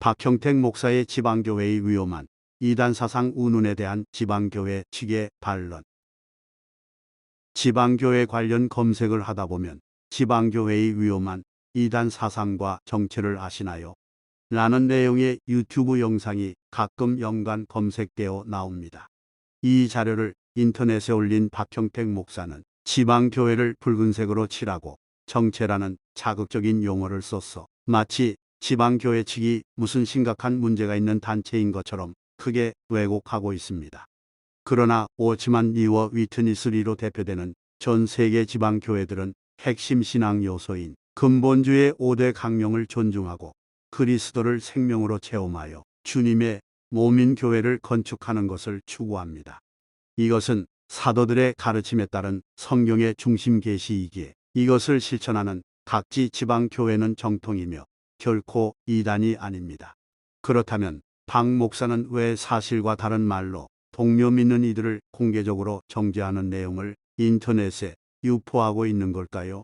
박형택 목사의 지방교회의 위험한 이단사상 운운에 대한 지방교회 측의 반론. 지방교회 관련 검색을 하다 보면 지방교회의 위험한 이단사상과 정체를 아시나요? 라는 내용의 유튜브 영상이 가끔 연관 검색되어 나옵니다. 이 자료를 인터넷에 올린 박형택 목사는 지방교회를 붉은색으로 칠하고 정체라는 자극적인 용어를 썼어. 마치 지방교회 측이 무슨 심각한 문제가 있는 단체인 것처럼 크게 왜곡하고 있습니다. 그러나 워치만 리와 위트니스 리로 대표되는 전 세계 지방교회들은 핵심 신앙 요소인 근본주의 5대 강령을 존중하고 그리스도를 생명으로 체험하여 주님의 몸인 교회를 건축하는 것을 추구합니다. 이것은 사도들의 가르침에 따른 성경의 중심 계시이기에 이것을 실천하는 각지 지방교회는 정통이며 결코 이단이 아닙니다. 그렇다면 박 목사는 왜 사실과 다른 말로 동료 믿는 이들을 공개적으로 정죄하는 내용을 인터넷에 유포하고 있는 걸까요?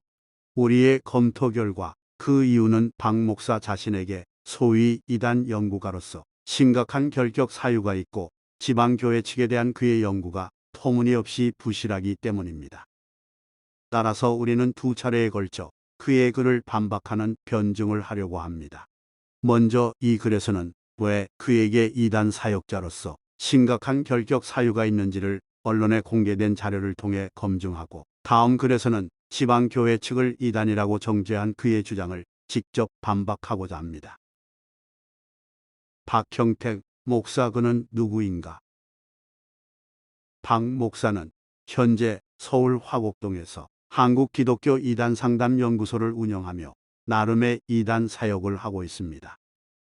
우리의 검토 결과 그 이유는 박 목사 자신에게 소위 이단 연구가로서 심각한 결격 사유가 있고 지방교회 측에 대한 그의 연구가 터무니없이 부실하기 때문입니다. 따라서 우리는 두 차례에 걸쳐 그의 글을 반박하는 변증을 하려고 합니다. 먼저 이 글에서는 왜 그에게 이단 사역자로서 심각한 결격 사유가 있는지를 언론에 공개된 자료를 통해 검증하고, 다음 글에서는 지방교회 측을 이단이라고 정죄한 그의 주장을 직접 반박하고자 합니다. 박형택 목사, 그는 누구인가? 박 목사는 현재 서울 화곡동에서 한국기독교 이단상담연구소를 운영하며 나름의 이단 사역을 하고 있습니다.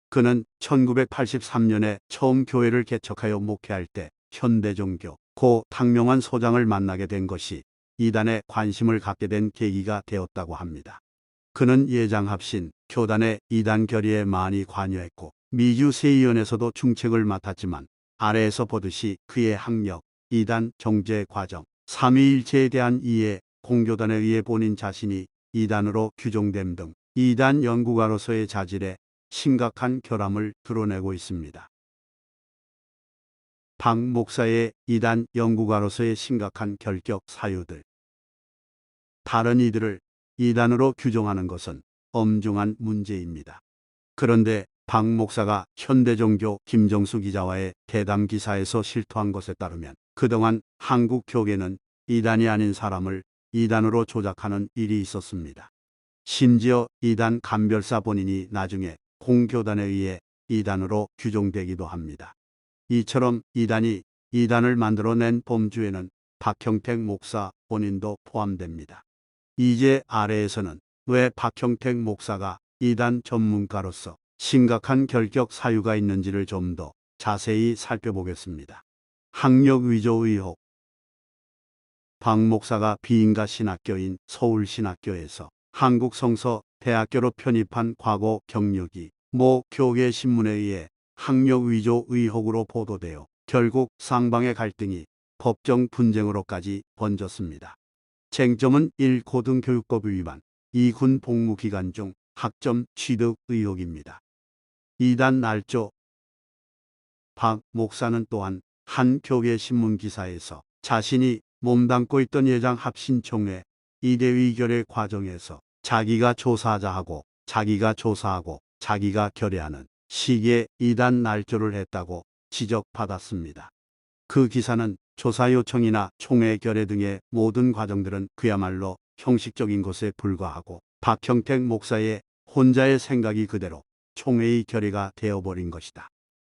그는 1983년에 처음 교회를 개척하여 목회할 때 현대종교 고 탕명환 소장을 만나게 된 것이 이단에 관심을 갖게 된 계기가 되었다고 합니다. 그는 예장합신 교단의 이단 결의에 많이 관여했고 미주 세의원에서도 중책을 맡았지만 아래에서 보듯이 그의 학력, 이단 정죄 과정, 삼위일체에 대한 이해, 공교단에 의해 본인 자신이 이단으로 규정됨 등 이단 연구가로서의 자질에 심각한 결함을 드러내고 있습니다. 박 목사의 이단 연구가로서의 심각한 결격 사유들. 다른 이들을 이단으로 규정하는 것은 엄중한 문제입니다. 그런데 박 목사가 현대종교 김정수 기자와의 대담 기사에서 실토한 것에 따르면 그동안 한국 교계는 이단이 아닌 사람을 이단으로 조작하는 일이 있었습니다. 심지어 이단 감별사 본인이 나중에 공교단에 의해 이단으로 규정되기도 합니다. 이처럼 이단이 이단을 만들어낸 범주에는 박형택 목사 본인도 포함됩니다. 이제 아래에서는 왜 박형택 목사가 이단 전문가로서 심각한 결격 사유가 있는지를 좀 더 자세히 살펴보겠습니다. 학력 위조 의혹. 박 목사가 비인가 신학교인 서울신학교에서 한국성서 대학교로 편입한 과거 경력이 모 교계 신문에 의해 학력 위조 의혹으로 보도되어 결국 쌍방의 갈등이 법정 분쟁으로까지 번졌습니다. 쟁점은 1. 고등교육법 위반, 2. 군 복무 기간 중 학점 취득 의혹입니다. 이단 날조. 박 목사는 또한 한 교계 신문 기사에서 자신이 몸담고 있던 예장 합신총회 이대위 결의 과정에서 자기가 조사하자하고 자기가 조사하고 자기가 결의하는 시기에 이단 날조를 했다고 지적받았습니다. 그 기사는 조사 요청이나 총회 결의 등의 모든 과정들은 그야말로 형식적인 것에 불과하고 박형택 목사의 혼자의 생각이 그대로 총회의 결의가 되어버린 것이다.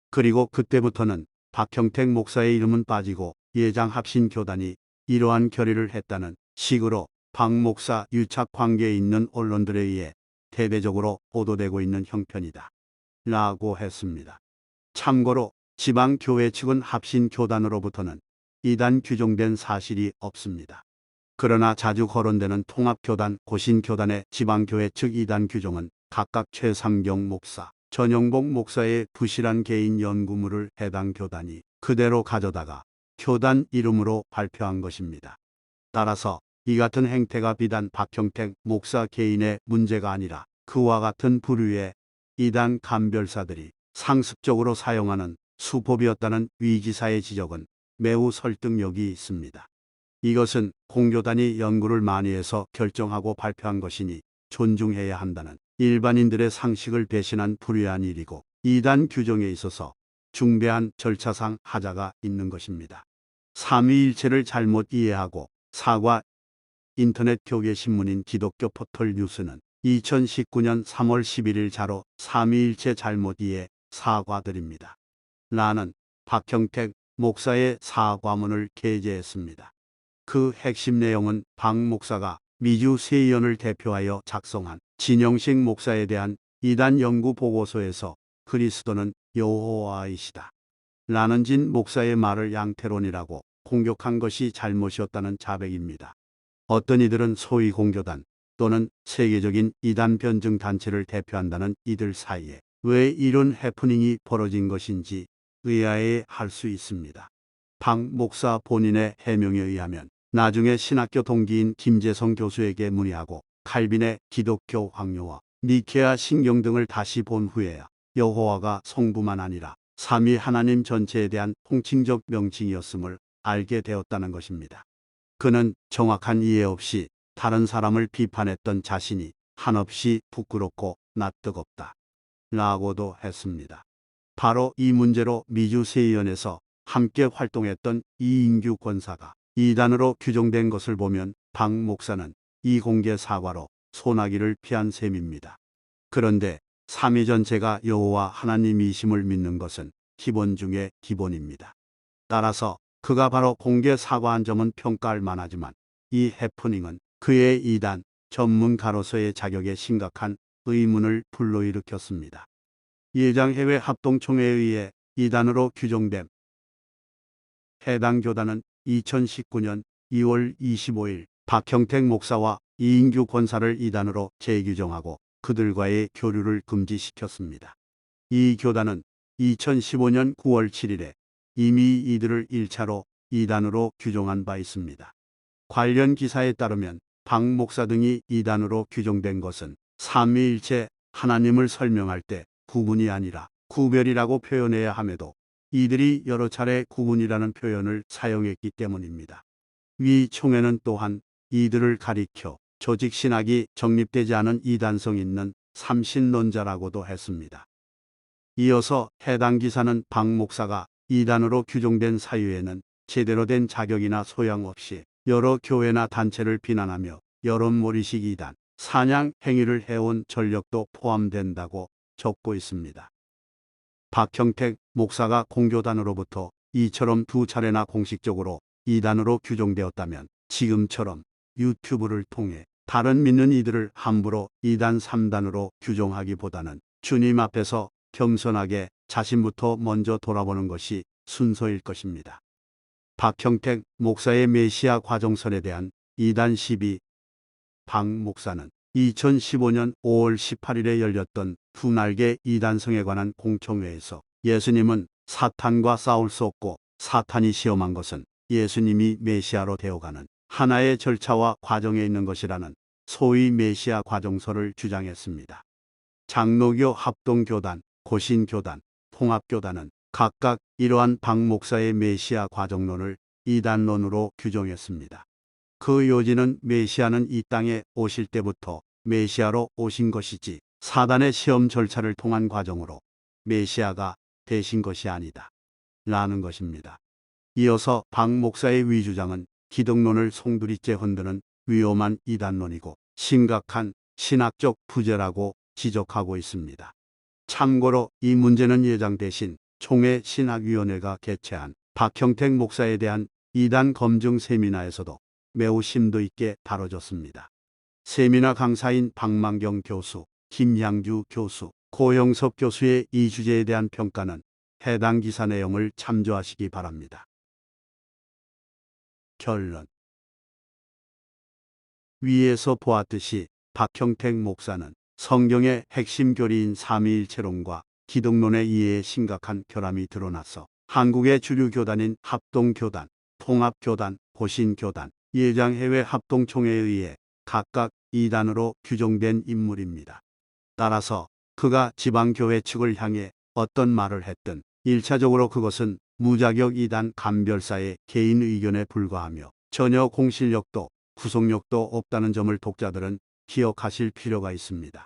그리고 그때부터는 박형택 목사의 이름은 빠지고 예장 합신 교단이 이러한 결의를 했다는 식으로 박 목사 유착 관계에 있는 언론들에 의해 대대적으로 보도되고 있는 형편이다 라고 했습니다. 참고로 지방교회 측은 합신교단으로부터는 이단 규정된 사실이 없습니다. 그러나 자주 거론되는 통합교단, 고신교단의 지방교회 측 이단 규정은 각각 최상경 목사, 전영복 목사의 부실한 개인 연구물을 해당 교단이 그대로 가져다가 교단 이름으로 발표한 것입니다. 따라서 이 같은 행태가 비단 박형택 목사 개인의 문제가 아니라 그와 같은 부류의 이단 감별사들이 상습적으로 사용하는 수법이었다는 위 기사의 지적은 매우 설득력이 있습니다. 이것은 공교단이 연구를 많이 해서 결정하고 발표한 것이니 존중해야 한다는 일반인들의 상식을 배신한 불의한 일이고, 이단 규정에 있어서 중대한 절차상 하자가 있는 것입니다. 삼위일체를 잘못 이해하고 사과. 인터넷 교계 신문인 기독교 포털 뉴스는 2019년 3월 11일 자로 삼위일체 잘못 이해 사과드립니다 라는 박형택 목사의 사과문을 게재했습니다. 그 핵심 내용은 박 목사가 미주 세의원을 대표하여 작성한 진영식 목사에 대한 이단 연구 보고서에서 그리스도는 여호와이시다 라는 진 목사의 말을 양태론이라고 공격한 것이 잘못이었다는 자백입니다. 어떤 이들은 소위 공교단 또는 세계적인 이단 변증 단체를 대표한다는 이들 사이에 왜 이런 해프닝이 벌어진 것인지 의아해할 수 있습니다. 박 목사 본인의 해명에 의하면 나중에 신학교 동기인 김재성 교수에게 문의하고 칼빈의 기독교 황료와 니케아 신경 등을 다시 본 후에야 여호와가 성부만 아니라 삼위 하나님 전체에 대한 통칭적 명칭이었음을 알게 되었다는 것입니다. 그는 정확한 이해 없이 다른 사람을 비판했던 자신이 한없이 부끄럽고 낯뜨겁다 라고도 했습니다. 바로 이 문제로 미주 세의원에서 함께 활동했던 이인규 권사가 이단으로 규정된 것을 보면 박 목사는 이 공개 사과로 소나기를 피한 셈입니다. 그런데 삼위 전체가 여호와 하나님이심을 믿는 것은 기본 중의 기본입니다. 따라서 그가 바로 공개 사과한 점은 평가할 만하지만 이 해프닝은 그의 이단 전문가로서의 자격에 심각한 의문을 불러일으켰습니다. 예장해외 합동총회에 의해 이단으로 규정됨. 해당 교단은 2019년 2월 25일 박형택 목사와 이인규 권사를 이단으로 재규정하고 그들과의 교류를 금지시켰습니다. 이 교단은 2015년 9월 7일에 이미 이들을 1차로 이단으로 규정한 바 있습니다. 관련 기사에 따르면 박 목사 등이 이단으로 규정된 것은 삼위일체 하나님을 설명할 때 구분이 아니라 구별이라고 표현해야 함에도 이들이 여러 차례 구분이라는 표현을 사용했기 때문입니다. 위 총회는 또한 이들을 가리켜 조직신학이 정립되지 않은 이단성 있는 삼신론자라고도 했습니다. 이어서 해당 기사는 박 목사가 이단으로 규정된 사유에는 제대로 된 자격이나 소양 없이 여러 교회나 단체를 비난하며 여론몰이식 이단, 사냥 행위를 해온 전력도 포함된다고 적고 있습니다. 박형택 목사가 공교단으로부터 이처럼 두 차례나 공식적으로 이단으로 규정되었다면 지금처럼 유튜브를 통해 다른 믿는 이들을 함부로 이단 3단으로 규정하기보다는 주님 앞에서 겸손하게 자신부터 먼저 돌아보는 것이 순서일 것입니다. 박형택 목사의 메시아 과정설에 대한 이단 시비. 박 목사는 2015년 5월 18일에 열렸던 두 날개 이단성에 관한 공청회에서 예수님은 사탄과 싸울 수 없고 사탄이 시험한 것은 예수님이 메시아로 되어가는 하나의 절차와 과정에 있는 것이라는 소위 메시아 과정설을 주장했습니다. 장로교 합동교단, 고신교단, 통합교단은 각각 이러한 박 목사의 메시아 과정론을 이단론으로 규정했습니다. 그 요지는 메시아는 이 땅에 오실 때부터 메시아로 오신 것이지 사단의 시험 절차를 통한 과정으로 메시아가 되신 것이 아니다 라는 것입니다. 이어서 박 목사의 위주장은 기독론을 송두리째 흔드는 위험한 이단론이고 심각한 신학적 부재라고 지적하고 있습니다. 참고로 이 문제는 예장 대신 총회 신학위원회가 개최한 박형택 목사에 대한 이단 검증 세미나에서도 매우 심도 있게 다뤄졌습니다. 세미나 강사인 박만경 교수, 김양주 교수, 고영섭 교수의 이 주제에 대한 평가는 해당 기사 내용을 참조하시기 바랍니다. 결론. 위에서 보았듯이 박형택 목사는 성경의 핵심 교리인 삼위일체론과 기독론의 이해에 심각한 결함이 드러나서 한국의 주류 교단인 합동교단, 통합교단, 고신교단, 예장해외 합동총회에 의해 각각 이단으로 규정된 인물입니다. 따라서 그가 지방교회 측을 향해 어떤 말을 했든 1차적으로 그것은 무자격 이단 감별사의 개인 의견에 불과하며 전혀 공실력도 구속력도 없다는 점을 독자들은 기억하실 필요가 있습니다.